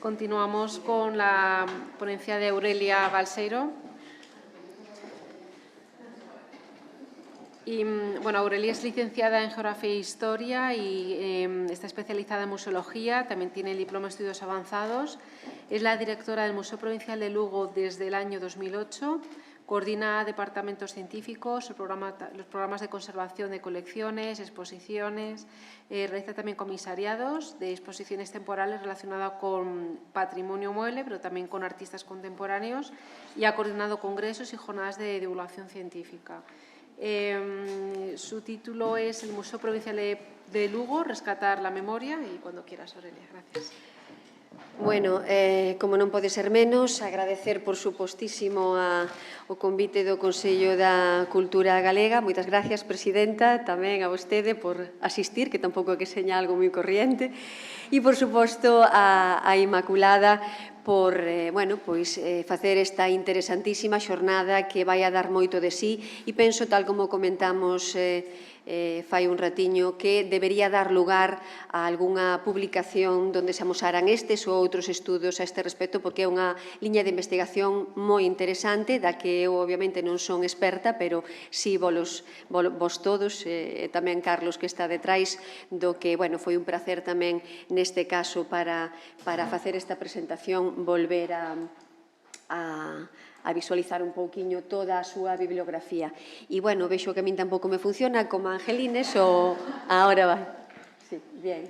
Continuamos con la ponencia de Aurelia Balseiro. Aurelia es licenciada en Geografía e Historia y está especializada en Museología, también tiene el diploma de Estudios Avanzados. Es la directora del Museo Provincial de Lugo desde el año 2008. Coordina departamentos científicos, los programas de conservación de colecciones, exposiciones. Realiza también comisariados de exposiciones temporales relacionadas con patrimonio mueble, pero también con artistas contemporáneos, y ha coordinado congresos y jornadas de divulgación científica. Su título es el Museo Provincial de Lugo, rescatar la memoria, y cuando quieras, Aurelia. Gracias. Bueno, como non pode ser menos, agradecer por supostísimo o convite do Consello da Cultura Galega. Moitas gracias, presidenta, tamén a vostede por asistir, que tampouco é que seña algo moi corriente. E, por suposto, a Inmaculada por facer esta interesantísima xornada que vai a dar moito de sí, e penso, tal como comentamos fai un ratiño, que debería dar lugar a algunha publicación donde se amosaran estes ou outros estudos a este respecto, porque é unha liña de investigación moi interesante, da que eu obviamente non son experta, pero si vos todos, e tamén Carlos, que está detrás, do que foi un placer tamén neste caso para facer esta presentación, volver a visualizar un pouquiño toda a súa bibliografía. E, vexo que a min tampouco me funciona como Angelines, ahora vai. Sí, bien.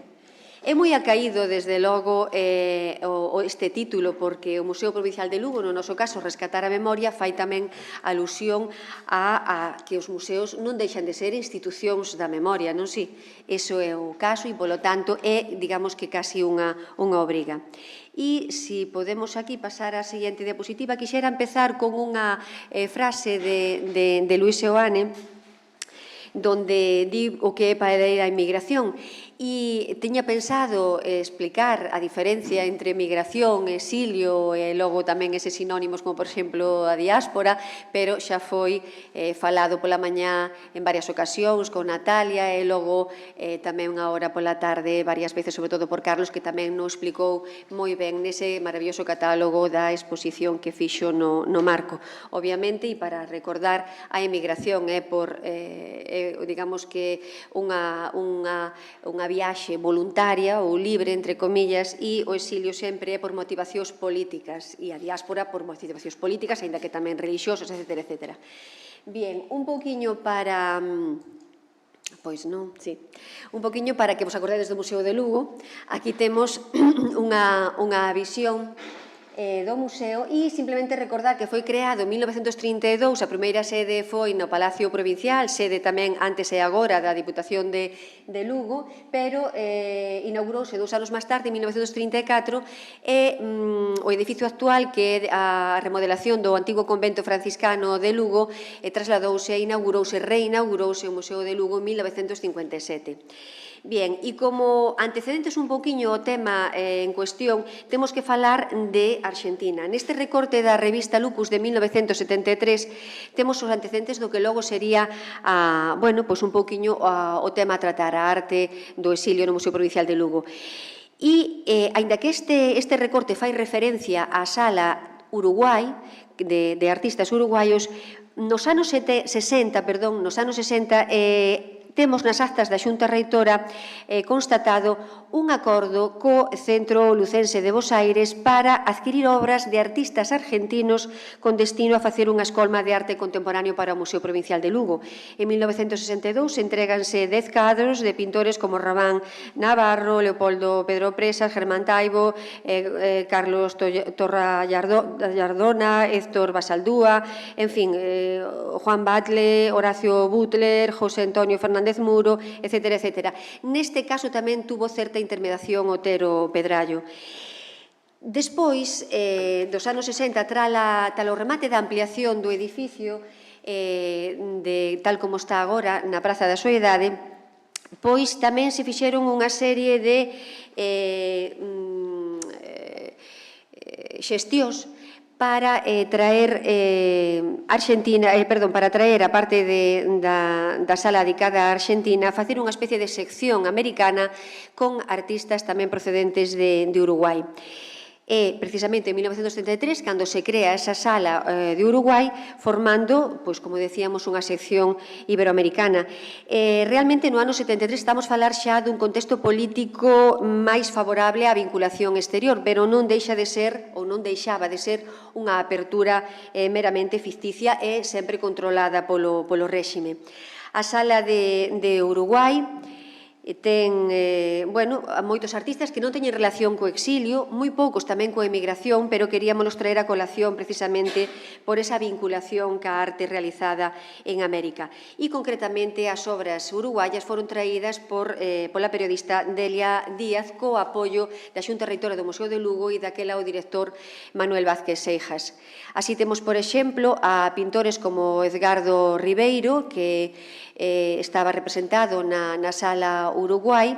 É moi acaído, desde logo, este título, porque o Museo Provincial de Lugo, no noso caso, rescatar a memoria, fai tamén alusión a que os museos non deixan de ser institucións da memoria, non si? Iso é o caso e, polo tanto, é, digamos que, casi unha obriga. E, se podemos aquí pasar á seguinte diapositiva, quixera empezar con unha frase de Luis Seoane, donde di o que é para a inmigración. E tiña pensado explicar a diferencia entre migración, exilio e logo tamén eses sinónimos como, por exemplo, a diáspora, pero xa foi falado pola mañá en varias ocasións con Natalia e logo tamén unha hora pola tarde varias veces, sobre todo por Carlos, que tamén nos explicou moi ben nese maravilloso catálogo da exposición que fixo no Marco. Obviamente, e para recordar, a emigración é por, digamos que, unha viaxe voluntaria ou libre, entre comillas, e o exilio sempre é por motivacións políticas e a diáspora por motivacións políticas, aínda que tamén religiosas, etc. Bien, un pouquiño para... un pouquiño para que vos acordedes do Museo de Lugo. Aquí temos unha visión do museo e simplemente recordar que foi creado en 1932, a primeira sede foi no Palacio Provincial, sede tamén antes e agora da Diputación de Lugo, pero inaugurouse 2 anos máis tarde, en 1934, e o edificio actual, que é a remodelación do antigo convento franciscano de Lugo, trasladouse, reinaugurouse o Museo de Lugo en 1957. Bien, e como antecedentes un pouquiño o tema en cuestión, temos que falar de Arxentina. Neste recorte da revista Lupus de 1973 temos os antecedentes do que logo sería un pouquiño o tema a tratar, a arte do exilio no Museo Provincial de Lugo. E, aínda que este recorte fai referencia á Sala Uruguai, de artistas uruguaios, nos anos 60, temos nas actas da Xunta Reitora constatado un acordo co Centro Lucense de Bos Aires para adquirir obras de artistas argentinos con destino a facer unha escolma de arte contemporáneo para o Museo Provincial de Lugo. En 1962 entréganse 10 cadros de pintores como Ramán Navarro, Leopoldo Pedro Presas, Germán Taibo, Carlos Torra Llardona, Héctor Basaldúa, en fin, Juan Batle, Horacio Butler, José Antonio Fernández Muro, etc. Neste caso tamén tuvo certa intermediación Otero Pedrallo. Despois, dos anos 60, tal o remate da ampliación do edificio, tal como está agora na Praza da Soedade, pois tamén se fixeron unha serie de xestións para traer a parte da sala dedicada a Arxentina, facer unha especie de sección americana con artistas tamén procedentes de Uruguai. É precisamente en 1973 cando se crea esa sala de Uruguai, formando, pois, como decíamos, unha sección iberoamericana. Realmente no ano 73 estamos a falar xa dun contexto político máis favorable á vinculación exterior, pero non deixa de ser, ou non deixaba de ser, unha apertura meramente ficticia e sempre controlada polo réxime. A sala de Uruguai ten, moitos artistas que non teñen relación co exilio, moi poucos tamén coa emigración, pero queríamos traer a colación precisamente por esa vinculación ca arte realizada en América. E, concretamente, as obras uruguayas foron traídas pola periodista Delia Díaz co apoio da Xunta Reitora do Museo de Lugo e daquela o director Manuel Vázquez Seijas. Así temos, por exemplo, a pintores como Edgardo Ribeiro, que estaba representado na Sala Uruguai,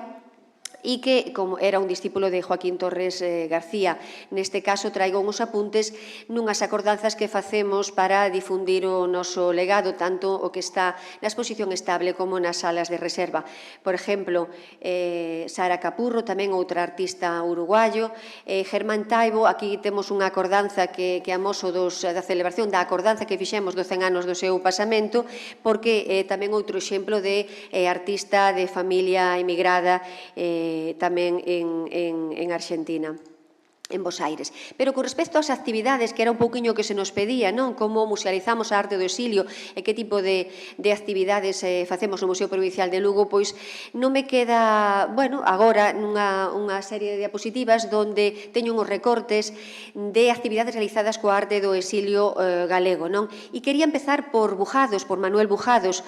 e que como era un discípulo de Joaquín Torres García. Neste caso traigo uns apuntes nunhas acordanzas que facemos para difundir o noso legado, tanto o que está na exposición estable como nas salas de reserva. Por exemplo, Sara Capurro, tamén outra artista uruguayo, Germán Taibo, aquí temos unha acordanza que amoso da celebración da acordanza que fixemos dos 100 anos do seu pasamento, porque tamén outro exemplo de artista de familia emigrada tamén en Argentina, en Bos Aires. Pero con respecto ás actividades, que era un pouquiño que se nos pedía, non? Como musealizamos a arte do exilio e que tipo de actividades facemos no Museo Provincial de Lugo, pois non me queda, agora unha serie de diapositivas onde teño uns recortes de actividades realizadas coa arte do exilio galego, non? E quería empezar por Bujados, por Manuel Bujados,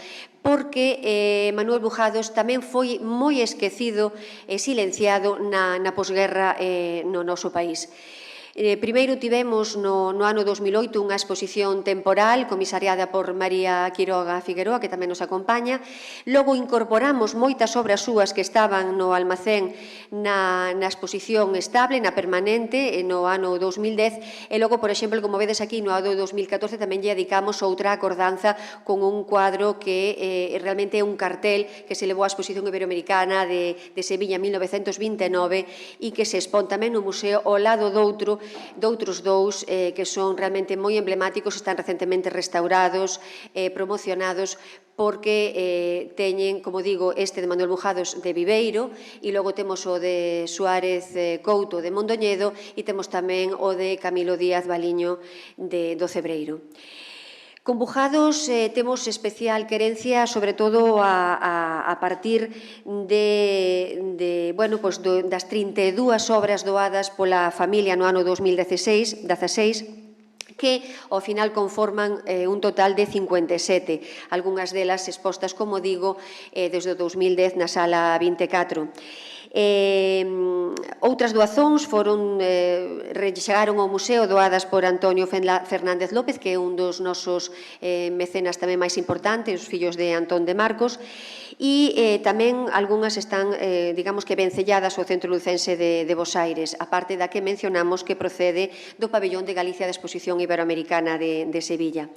porque Manuel Bujados tamén foi moi esquecido e silenciado na posguerra no noso país. Primeiro tivemos no ano 2008 unha exposición temporal comisariada por María Quiroga Figueroa, que tamén nos acompaña. Logo incorporamos moitas obras súas que estaban no almacén na exposición estable, na permanente, no ano 2010. E logo, por exemplo, como vedes aquí, no ano 2014 tamén lle dedicamos outra acordanza con un cuadro que realmente é un cartel que se levou á exposición iberoamericana de Sevilla en 1929 e que se expón tamén no museo ao lado doutros dous que son realmente moi emblemáticos, están recentemente restaurados, promocionados, porque teñen, como digo, este de Manuel Bujados de Viveiro, e logo temos o de Suárez Couto de Mondoñedo, e temos tamén o de Camilo Díaz Baliño do Cebreiro. Con Bujados temos especial querencia, sobre todo a partir das 32 obras doadas pola familia no ano 2016, que ao final conforman un total de 57, algunhas delas expostas, como digo, desde o 2010 na Sala 24. Outras doazóns chegaron ao museo doadas por Antonio Fernández López, que é un dos nosos mecenas tamén máis importantes, os fillos de Antón de Marcos, e tamén algunhas están, digamos que vencelladas ao Centro Lucense de Bos Aires, aparte da que mencionamos que procede do Pabellón de Galicia da Exposición Iberoamericana de Sevilla.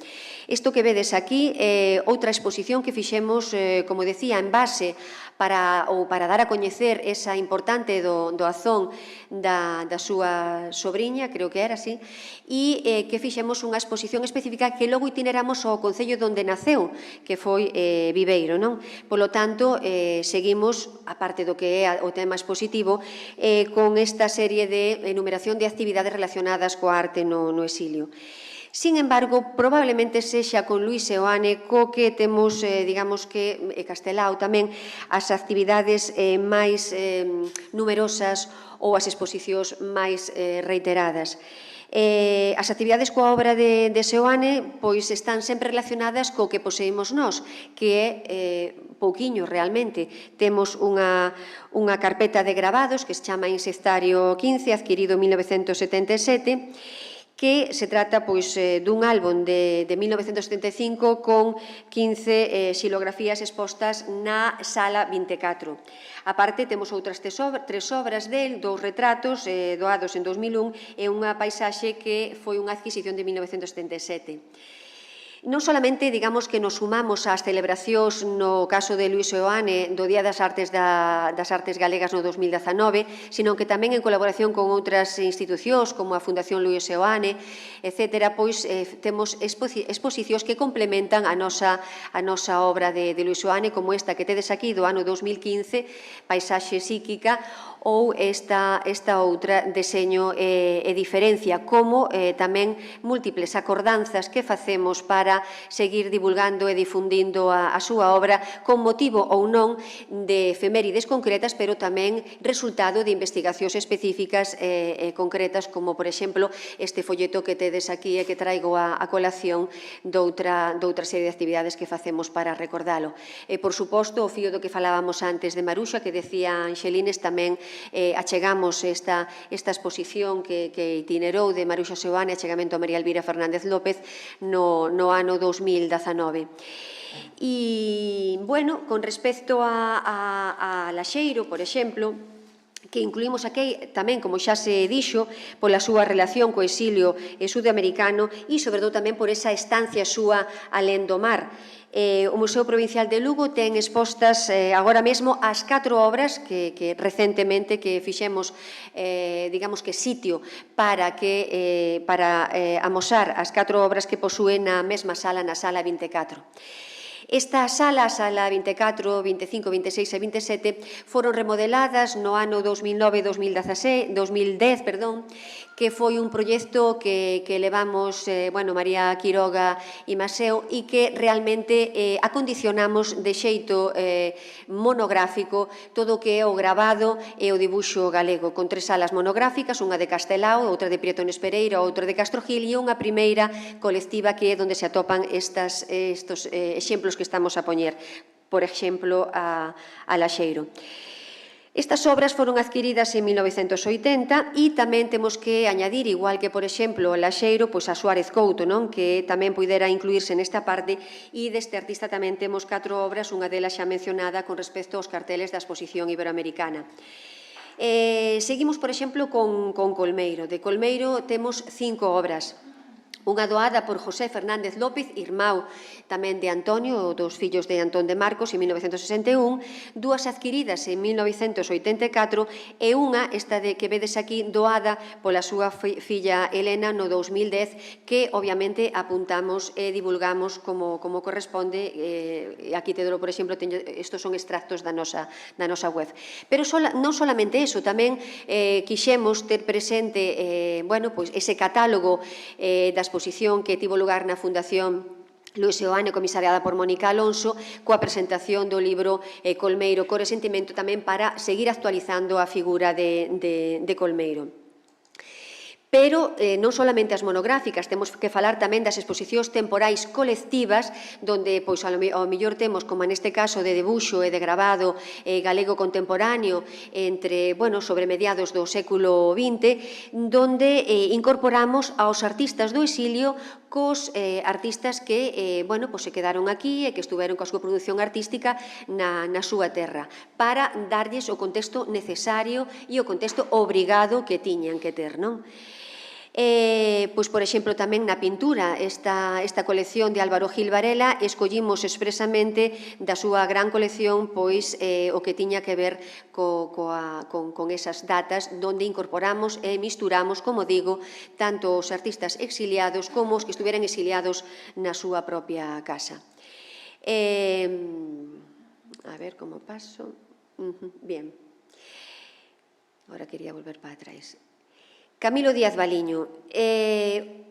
Isto que vedes aquí é outra exposición que fixemos, como decía, en base para dar a coñecer esa importante doazón da súa sobriña, creo que era así, e que fixemos unha exposición específica que logo itineramos ao concello onde naceu, que foi Viveiro, non? Polo tanto, seguimos, aparte do que é o tema expositivo, con esta serie de enumeración de actividades relacionadas coa arte no exilio. Sin embargo, probablemente sexa con Luís Seoane co que temos, digamos que, castelao tamén, as actividades máis numerosas ou as exposicións máis reiteradas. As actividades coa obra de Seoane pois están sempre relacionadas co que poseemos nós, que é pouquiño realmente. Temos unha carpeta de gravados que se chama Insectario 15, adquirido en 1977, que se trata dun álbum de 1975 con 15 xilografías expostas na Sala 24. A parte, temos outras tres obras del, 2 retratos doados en 2001 e unha paisaxe que foi unha adquisición de 1977. Non solamente, digamos, que nos sumamos ás celebracións no caso de Luís Seoane do Día das Artes Galegas no 2019, sino que tamén en colaboración con outras institucións como a Fundación Luís Seoane, etc., pois temos exposicións que complementan a nosa obra de Luís Seoane, como esta que tedes aquí do ano 2015, Paisaxe psíquica, ou esta outra, Deseño e diferencia, como tamén múltiples acordanzas que facemos para seguir divulgando e difundindo a súa obra con motivo ou non de efemérides concretas, pero tamén resultado de investigacións específicas e concretas, como, por exemplo, este folleto que tedes aquí e que traigo a colación doutra serie de actividades que facemos para recordalo. E, por suposto, o fío do que falábamos antes de Maruxa, que decía Anxelines, tamén achegamos esta exposición que itinerou de Maruxa Seoane, achegamento a María Elvira Fernández López, no ano 2019. E, bueno, con respecto a Laxeiro, por exemplo, que incluímos aquí tamén, como xa se dixo, pola súa relación co exilio sudamericano e, sobre todo, tamén por esa estancia súa alén do mar. O Museo Provincial de Lugo ten expostas agora mesmo as 4 obras que recentemente que fixemos, digamos que sitio para amosar as 4 obras que posúen na mesma sala, na sala 24. Esta sala, a sala 24, 25, 26 e 27, foron remodeladas no ano 2009-2010, que foi un proxecto que levamos María Quiroga e Maseu e que realmente acondicionamos de xeito monográfico todo o que é o gravado e o dibuixo galego, con 3 salas monográficas, unha de Castelao, outra de Prieto Nespereira, outra de Castro Gil e unha primeira colectiva que é onde se atopan estes exemplos que estamos a poñer, por exemplo, a Laxeiro. Estas obras foron adquiridas en 1980 e tamén temos que añadir, igual que, por exemplo, Laxeiro, pois a Suárez Couto, que tamén pudera incluírse nesta parte, e deste artista tamén temos 4 obras, unha delas xa mencionada con respecto aos carteles da exposición iberoamericana. Seguimos, por exemplo, con Colmeiro. De Colmeiro temos 5 obras. Unha doada por José Fernández López, irmão tamén de Antonio, dos fillos de Antón de Marcos, en 1961, 2 adquiridas en 1984 e unha, esta que vedes aquí, doada pola súa filla Helena no 2010, que obviamente apuntamos e divulgamos como corresponde. Aquí te dou, por exemplo, estos son extractos da nosa web. Pero non solamente eso, tamén quixemos ter presente ese catálogo da exposición que tivo lugar na Fundación Luís Seoane, comisariada por Mónica Alonso, coa presentación do libro Colmeiro, Cor e Sentimento, tamén para seguir actualizando a figura de Colmeiro. Pero non solamente as monográficas, temos que falar tamén das exposicións temporais colectivas, donde, pois, ao mellor temos, como neste caso, de debuxo e de gravado galego contemporáneo sobre mediados do século XX, donde incorporamos aos artistas do exilio cos artistas que se quedaron aquí e que estuveron coa súa produción artística na súa terra, para darlles o contexto necesario e o contexto obrigado que tiñan que ter, non? Pois, por exemplo, tamén na pintura, esta colección de Álvaro Gil Varela, escollimos expresamente da súa gran colección pois o que tiña que ver con esas datas, donde incorporamos e misturamos, como digo, tanto os artistas exiliados como os que estuveran exiliados na súa propia casa. A ver como paso. Bien. Agora quería volver para atrás. Camilo Díaz Baliño.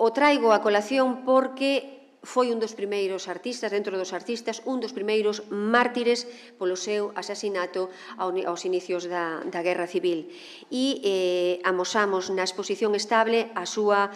O traigo a colación porque foi un dos primeiros artistas, dentro dos artistas, un dos primeiros mártires polo seu asasinato aos inicios da Guerra Civil. E amosamos na exposición estable a súa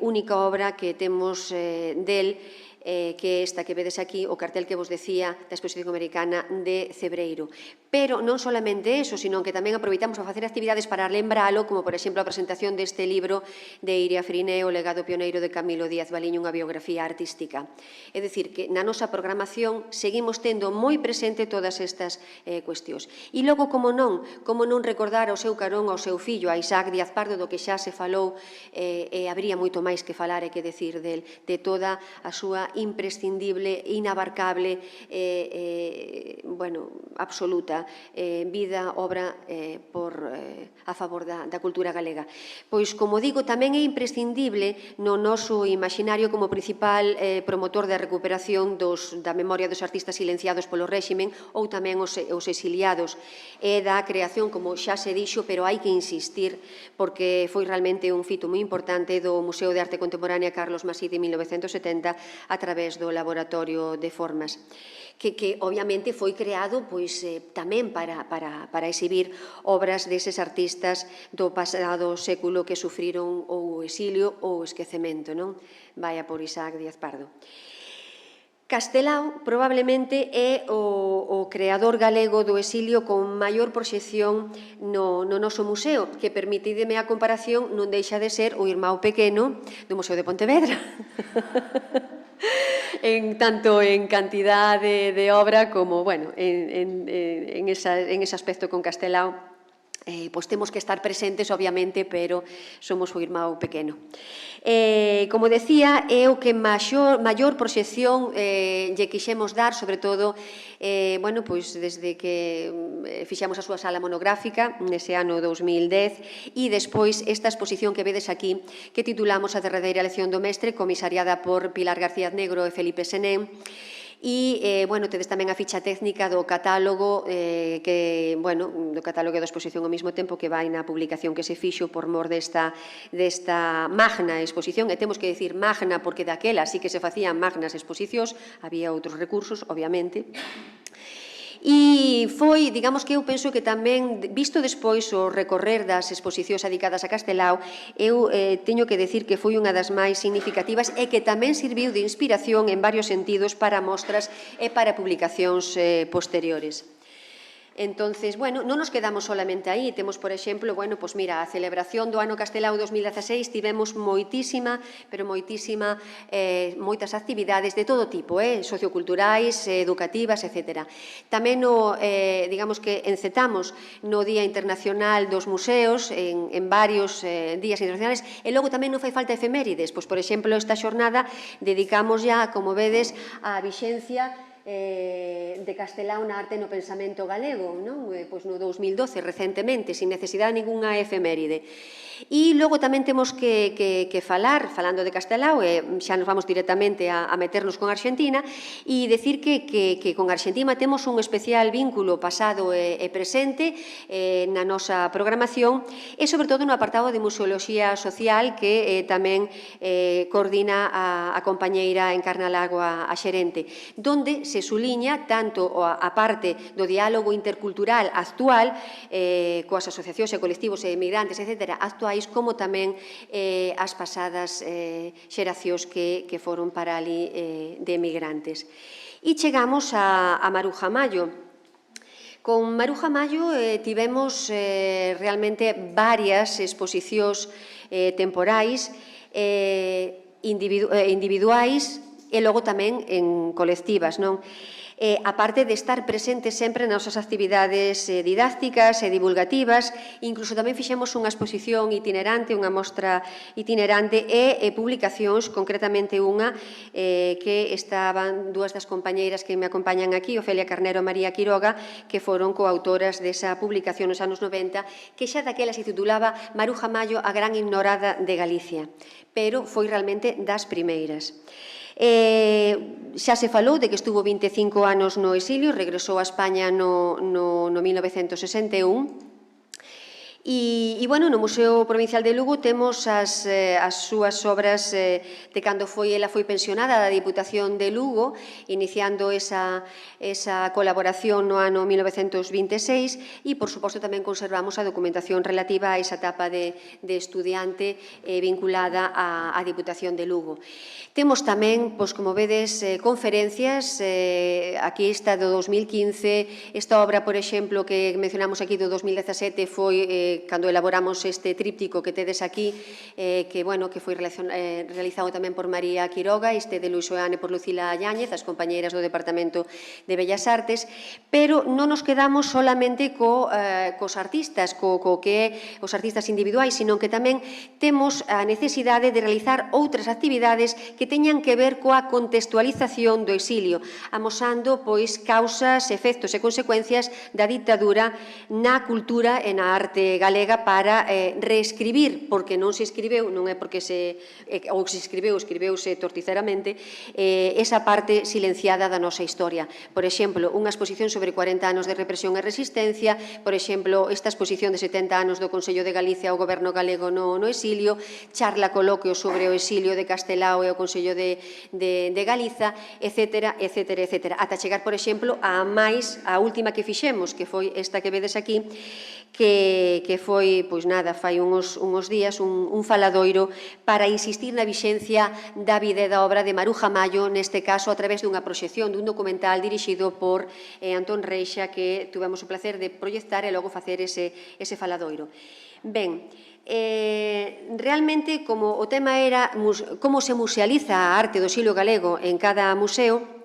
única obra que temos del, que é esta que vedes aquí, o cartel que vos decía da exposición americana de Cebreiro. Pero non solamente eso, sino que tamén aproveitamos a facer actividades para lembralo, como, por exemplo, a presentación deste libro de Iria Friné, O legado pioneiro de Camilo Díaz Valiño, unha biografía artística. É dicir, que na nosa programación seguimos tendo moi presente todas estas cuestións. E logo, como non recordar ao seu carón, ao seu fillo, a Isaac Díaz Pardo, do que xa se falou, e habría moito máis que falar e que decir del, de toda a súa imprescindible, inabarcable, absoluta vida, obra a favor da cultura galega. Pois, como digo, tamén é imprescindible no noso imaginario como principal promotor da recuperación da memoria dos artistas silenciados polo réximen ou tamén os exiliados e da creación, como xa se dixo, pero hai que insistir porque foi realmente un fito moi importante do Museo de Arte Contemporánea Carlos Masí de 1970 a través do Laboratorio de Formas, que obviamente foi creado tamén para exhibir obras deses artistas do pasado século que sufriron ou o exilio ou o esquecemento, non? Vaya por Isaac Díaz Pardo. Castelao probablemente é o creador galego do exilio con maior proxección no noso museo, que, permitideme a comparación, non deixa de ser o irmão pequeno do Museo de Pontevedra. Tanto en cantidade de obra como, en ese aspecto con Castelao, pois temos que estar presentes, obviamente, pero somos o irmão pequeno. Como decía, é o que maior proxección lle quixemos dar, sobre todo, desde que fixamos a súa sala monográfica nese ano 2010 e despois esta exposición que vedes aquí, que titulamos A derradeira lección do mestre, comisariada por Pilar García Negro e Felipe Senén. E, tedes tamén a ficha técnica do catálogo do catálogo da exposición ao mesmo tempo que vai na publicación que se fixo por mor desta magna exposición, e temos que dicir magna porque daquela sí que se facían magnas exposicións, había outros recursos, obviamente. E foi, digamos que eu penso que tamén, visto despois o recorrer das exposicións dedicadas a Castelao, eu teño que decir que foi unha das máis significativas e que tamén serviu de inspiración en varios sentidos para mostras e para publicacións posteriores. Entonces, non nos quedamos solamente aí. Temos, por exemplo, a celebración do ano Castelao 2016, tivemos moitas actividades de todo tipo, socioculturais, educativas, etc. Tamén, digamos que encetamos no Día Internacional dos Museos, en varios días internacionales, e logo tamén non fai falta efemérides. Pois, por exemplo, esta xornada dedicamos ya, como vedes, a vixencia de Castelao na arte no pensamento galego, pois no 2012, recentemente, sin necesidade ningunha efeméride. E logo tamén temos que falar, falando de Castelao, xa nos vamos directamente a meternos con Arxentina, e decir que con Arxentina temos un especial vínculo pasado e presente na nosa programación, e sobre todo no apartado de museoloxía social que tamén coordina a compañeira Encarna Lago, a xerente, donde se suliña tanto a parte do diálogo intercultural actual coas asociacións e colectivos e emigrantes, etc., actuais, como tamén as pasadas xeracións que foron para ali de emigrantes. E chegamos a Maruja Mallo. Con Maruja Mallo tivemos realmente varias exposicións temporais, individuais e logo tamén en colectivas, non? A parte de estar presente sempre nas nosas actividades didácticas e divulgativas, incluso tamén fixemos unha exposición itinerante, unha mostra itinerante e publicacións, concretamente unha que estaban dúas das compañeiras que me acompañan aquí, Ofelia Carnero e María Quiroga, que foron coautoras desa publicación nos anos 90, que xa daquela se titulaba Maruja Mallo, a gran ignorada de Galicia, pero foi realmente das primeiras. Xa se falou de que estuvo 25 anos no exilio, regresou a España no 1961, E, bueno, no Museo Provincial de Lugo temos as súas obras de cando ela foi pensionada da Diputación de Lugo, iniciando esa colaboración no ano 1926 e, por suposto, tamén conservamos a documentación relativa a esa etapa de estudiante vinculada á Diputación de Lugo. Temos tamén, pois, como vedes, conferencias, aquí está do 2015, esta obra, por exemplo, que mencionamos aquí do 2017 foi cando elaboramos este tríptico que tedes aquí, que foi realizado tamén por María Quiroga, este de Luis Oane por Lucila Yáñez, as compañeiras do Departamento de Bellas Artes, pero non nos quedamos solamente cos artistas, co que é os artistas individuais, sino que tamén temos a necesidade de realizar outras actividades que teñan que ver coa contextualización do exilio, amosando pois causas, efectos e consecuencias da ditadura na cultura e na arte galega para reescribir, porque non se escribeu, non é porque ou se escribeuse torticeramente, esa parte silenciada da nosa historia. Por exemplo, unha exposición sobre 40 anos de represión e resistencia, por exemplo, esta exposición de 70 anos do Consello de Galicia ao Goberno galego no exilio, charla coloquio sobre o exilio de Castelao e o Consello de Galiza, etcétera, etcétera, etcétera. Ata chegar, por exemplo, a última que fixemos, que foi esta que vedes aquí, que foi, pois nada, fai uns días, un faladoiro para insistir na vixencia da vida e da obra de Maruja Mayo, neste caso a través dunha proxección dun documental dirixido por Antón Reixa, que tuvemos o placer de proyectar e logo facer ese faladoiro. Ben, realmente, como o tema era como se musealiza a arte do exilio galego en cada museo,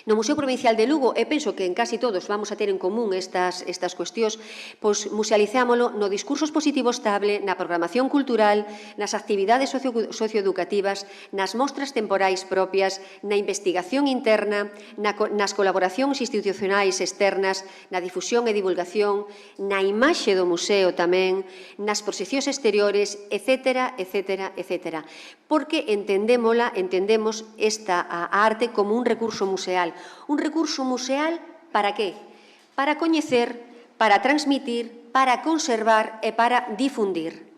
no Museo Provincial de Lugo, e penso que en casi todos vamos a ter en común estas cuestións, pois musealizámolo no discurso expositivo estable, na programación cultural, nas actividades socioeducativas, nas mostras temporais propias, na investigación interna, nas colaboracións institucionais externas, na difusión e divulgación, na imaxe do museo tamén, nas proxeccións exteriores, etcétera, etcétera, etcétera. Porque entendemos esta arte como un recurso museal. Un recurso museal para qué? Para coñecer, para transmitir, para conservar e para difundir.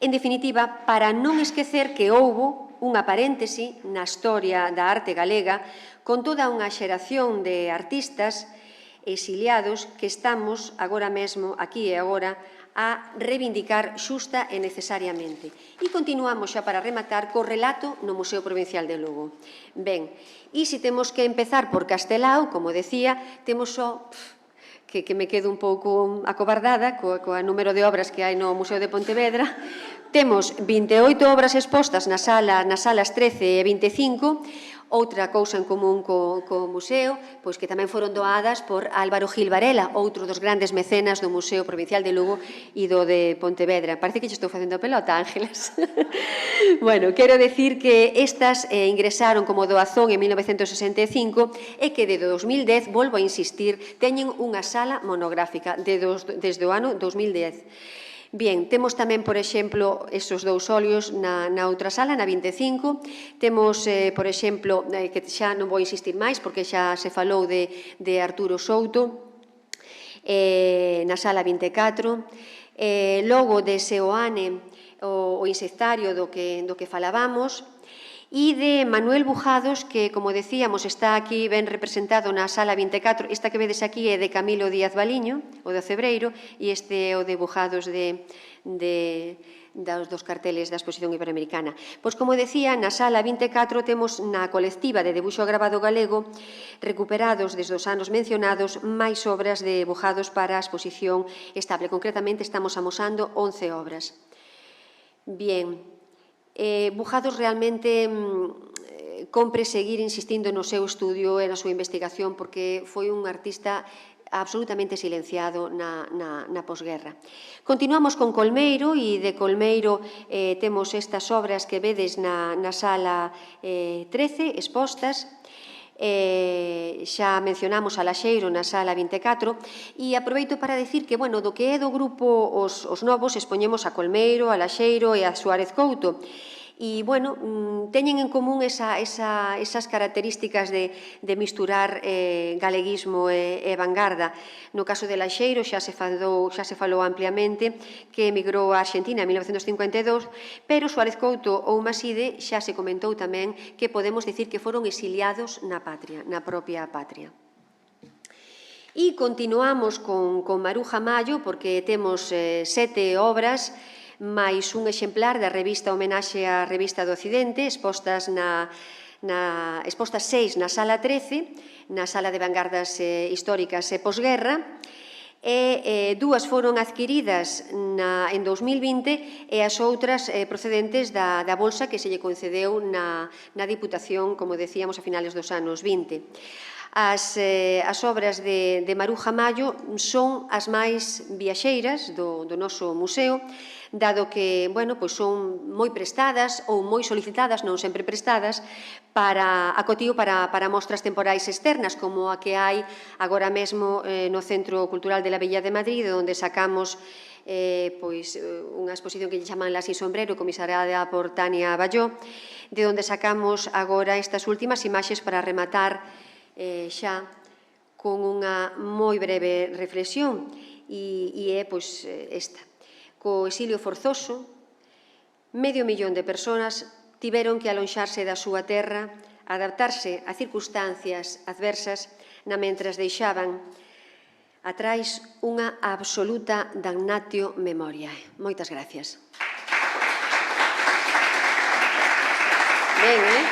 En definitiva, para non esquecer que houbo unha paréntese na historia da arte galega con toda unha xeración de artistas exiliados que estamos agora mesmo, aquí e agora, a reivindicar xusta e necesariamente. E continuamos xa para rematar co relato no Museo Provincial de Lugo. Ben, e se temos que empezar por Castelao, como decía, temos só que me quedo un pouco acobardada coa número de obras que hai no Museo de Pontevedra. Temos 28 obras expostas nas salas 13 e 25, outra cousa en común co museo, pois que tamén foron doadas por Álvaro Gil Varela, outro dos grandes mecenas do Museo Provincial de Lugo e do de Pontevedra. Parece que estou facendo a pelota, Ángelas. Bueno, quero decir que estas ingresaron como doazón en 1965 e que desde 2010, volvo a insistir, teñen unha sala monográfica desde o ano 2010. Bien, temos tamén, por exemplo, esos dous óleos na outra sala, na 25. Temos, por exemplo, que xa non vou insistir máis porque xa se falou de Arturo Souto, na sala 24. Logo de Seoane, o insectario do que falábamos, e de Manuel Bujados, que, como decíamos, está aquí ben representado na sala 24. Esta que vedes aquí é de Camilo Díaz Baliño, o de Cebreiro, e este é o de Bujados dos carteles da Exposición Iberoamericana. Pois, como decía, na sala 24 temos na colectiva de debuxo gravado galego, recuperados desde os anos mencionados, máis obras de Bujados para a exposición estable. Concretamente, estamos amosando 11 obras. Bien, Bujados realmente compre seguir insistindo no seu estudio e na súa investigación porque foi un artista absolutamente silenciado na posguerra. Continuamos con Colmeiro e de Colmeiro temos estas obras que vedes na sala 13 expostas. Xa mencionamos a Laxeiro na sala 24 e aproveito para decir que, bueno, do que é do grupo os novos expoñemos a Colmeiro, a Laxeiro e a Suárez Couto E, bueno, teñen en común esas características de misturar galeguismo e vanguarda. No caso de Laxeiro xa se falou ampliamente que emigrou a Argentina en 1952, pero Suárez Couto ou Maside xa se comentou tamén que podemos dicir que foron exiliados na patria, na propia patria. E continuamos con Maruja Mallo, porque temos 7 obras máis un exemplar da revista Homenaxe á Revista do Occidente, expostas 6 na Sala 13, na Sala de Vanguardas Históricas e Posguerra, e 2 foron adquiridas en 2020 e as outras procedentes da bolsa que se lle concedeu na Diputación, como decíamos, a finales dos anos 20. As obras de Maruja Mallo son as máis viaxeiras do noso museo, dado que, bueno, pois son moi prestadas ou moi solicitadas, non sempre prestadas, acotío para mostras temporais externas, como a que hai agora mesmo no Centro Cultural de la Villa de Madrid, onde sacamos unha exposición que lle chaman La Sin Sombrero, comisariada por Tania Balló, de onde sacamos agora estas últimas imaxes para rematar xa con unha moi breve reflexión, e é esta. Co exilio forzoso, 500.000 de persoas tiveron que alonxarse da súa terra, adaptarse a circunstancias adversas, mentras deixaban atrás unha absoluta damnatio memoriae. Moitas gracias. Ben,